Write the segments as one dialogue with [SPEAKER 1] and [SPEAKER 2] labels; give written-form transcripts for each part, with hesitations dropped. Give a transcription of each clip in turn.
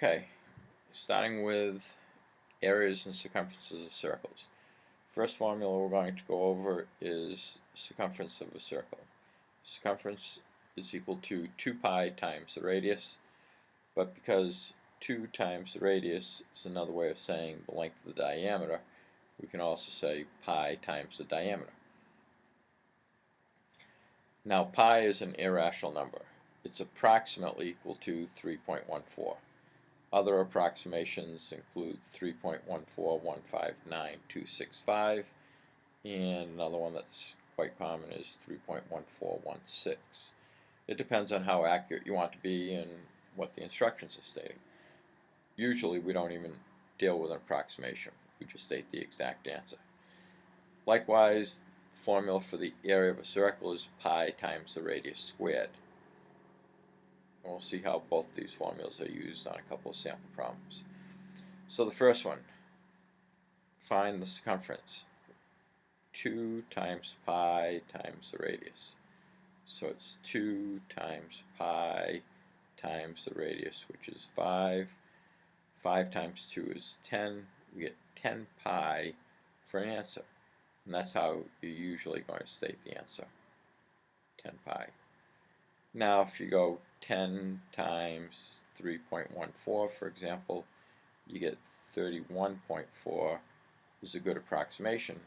[SPEAKER 1] Okay, starting with areas and circumferences of circles. First formula we're going to go over is circumference of a circle. Circumference is equal to 2 pi times the radius, but because 2 times the radius is another way of saying the length of the diameter, we can also say pi times the diameter. Now pi is an irrational number. It's approximately equal to 3.14. Other approximations include 3.14159.265, and another one that's quite common is 3.1416. It depends on how accurate you want to be and what the instructions are stating. Usually we don't even deal with an approximation, we just state the exact answer. Likewise, the formula for the area of a circle is pi times the radius squared. And we'll see how both these formulas are used on a couple of sample problems. So the first one, find the circumference. 2 times pi times the radius. So it's 2 times pi times the radius, which is 5. 5 times 2 is 10. We get 10 pi for an answer. And that's how you're usually going to state the answer. 10 pi. Now if you go 10 times 3.14, for example, you get 31.4 is a good approximation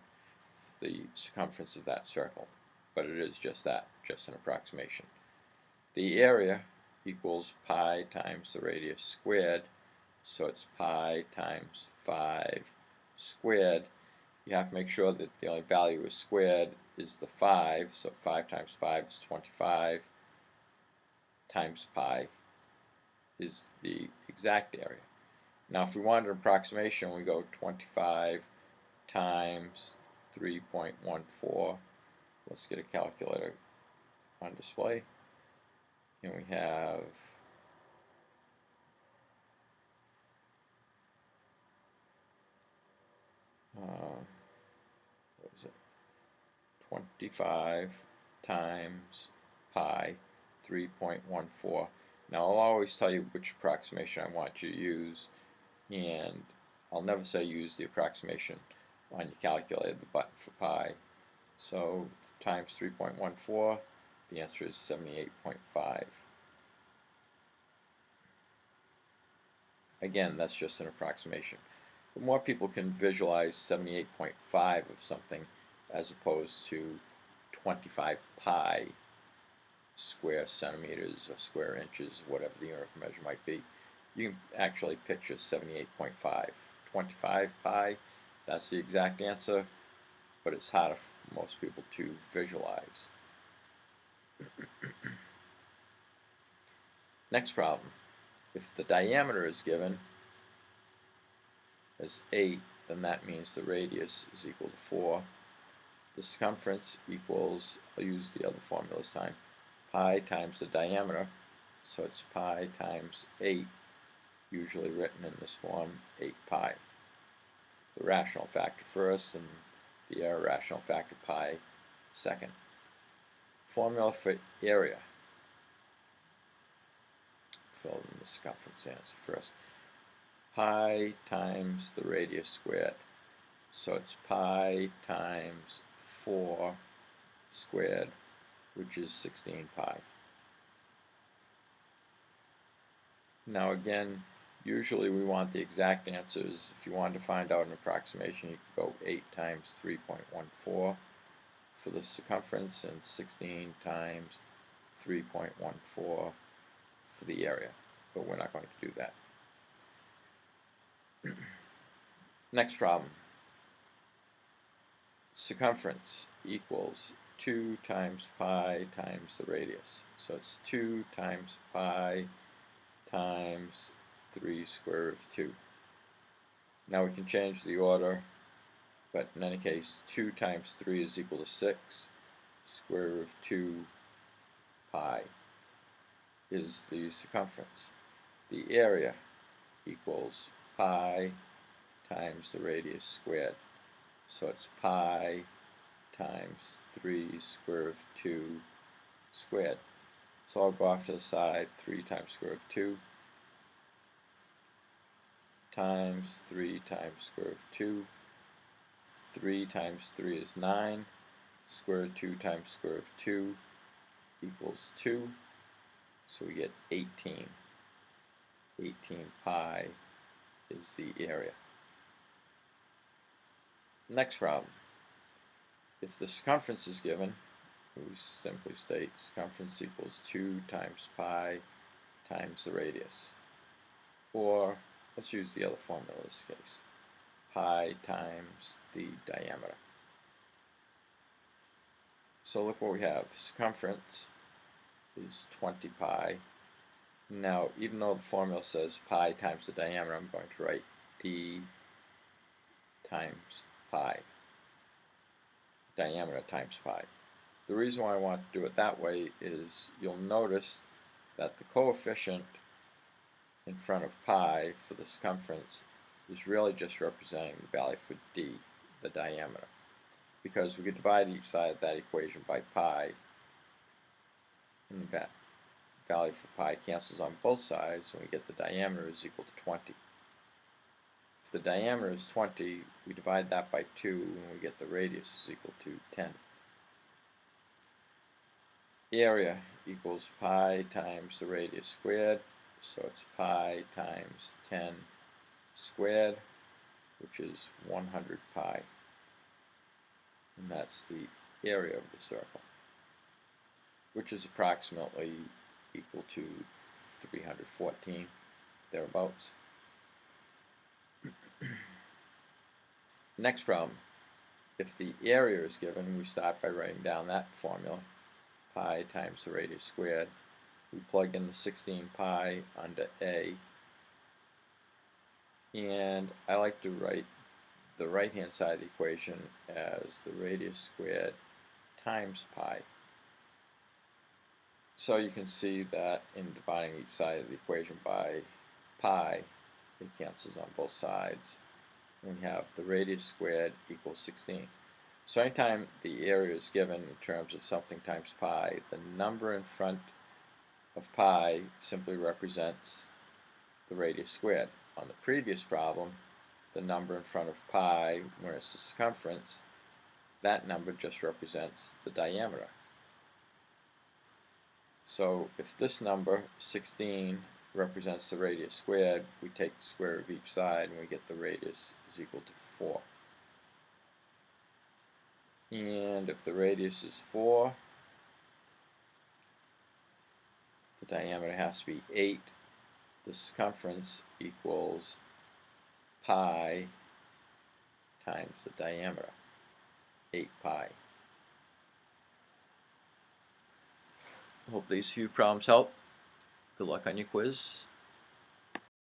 [SPEAKER 1] for the circumference of that circle. But it is just that, just an approximation. The area equals pi times the radius squared, so it's pi times 5 squared. You have to make sure that the only value is squared is the 5, so 5 times 5 is 25. Times pi is the exact area. Now if we wanted an approximation, we go 25 times 3.14. Let's get a calculator on display. And we have what is it? 25 times pi 3.14. Now I'll always tell you which approximation I want you to use, and I'll never say use the approximation on your calculator, the button for pi. So times 3.14, the answer is 78.5. Again, that's just an approximation. The more people can visualize 78.5 of something as opposed to 25 pi square centimeters or square inches, whatever the unit of measure might be, you can actually picture 78.5. 25 pi, that's the exact answer, but it's harder for most people to visualize. Next problem. If the diameter is given as 8, then that means the radius is equal to 4. The circumference equals, I'll use the other formula this time, pi times the diameter, so it's pi times 8, usually written in this form, 8 pi. The rational factor first and the irrational factor pi second. Formula for area. Fill in the circumference answer first. Pi times the radius squared. So it's pi times 4 squared, which is 16 pi. Now again, usually we want the exact answers. If you wanted to find out an approximation, you could go 8 times 3.14 for the circumference and 16 times 3.14 for the area, but we're not going to do that. Next problem. Circumference equals 2 times pi times the radius. So it's 2 times pi times 3 square root of 2. Now we can change the order, but in any case 2 times 3 is equal to 6. Square root of 2 pi is the circumference. The area equals pi times the radius squared. So it's pi times 3 square root of 2 squared. So I'll go off to the side, 3 times square root of 2. times 3 times square root of 2. 3 times 3 is 9. Square root of 2 times square root of 2 equals 2. So we get 18. 18 pi is the area. Next problem. If the circumference is given, we simply state circumference equals 2 times pi times the radius. Or, let's use the other formula in this case. Pi times the diameter. So look what we have. Circumference is 20 pi. Now, even though the formula says pi times the diameter, I'm going to write d times pi. Diameter times pi. The reason why I want to do it that way is you'll notice that the coefficient in front of pi for the circumference is really just representing the value for d, the diameter. Because we could divide each side of that equation by pi, and the value for pi cancels on both sides, and we get the diameter is equal to 20. If the diameter is 20, we divide that by 2, and we get the radius is equal to 10. Area equals pi times the radius squared, so it's pi times 10 squared, which is 100 pi. And that's the area of the circle, which is approximately equal to 314, thereabouts. Next problem. If the area is given, we start by writing down that formula, pi times the radius squared. We plug in the 16 pi under A, and I like to write the right-hand side of the equation as the radius squared times pi. So you can see that in dividing each side of the equation by pi, it cancels on both sides. And we have the radius squared equals 16. So anytime the area is given in terms of something times pi, the number in front of pi simply represents the radius squared. On the previous problem, the number in front of pi, when it's the circumference, that number just represents the diameter. So if this number, 16, represents the radius squared, we take the square root of each side and we get the radius is equal to 4. And if the radius is 4, the diameter has to be 8. The circumference equals pi times the diameter, 8 pi. Hope these few problems help. Good luck on your quiz.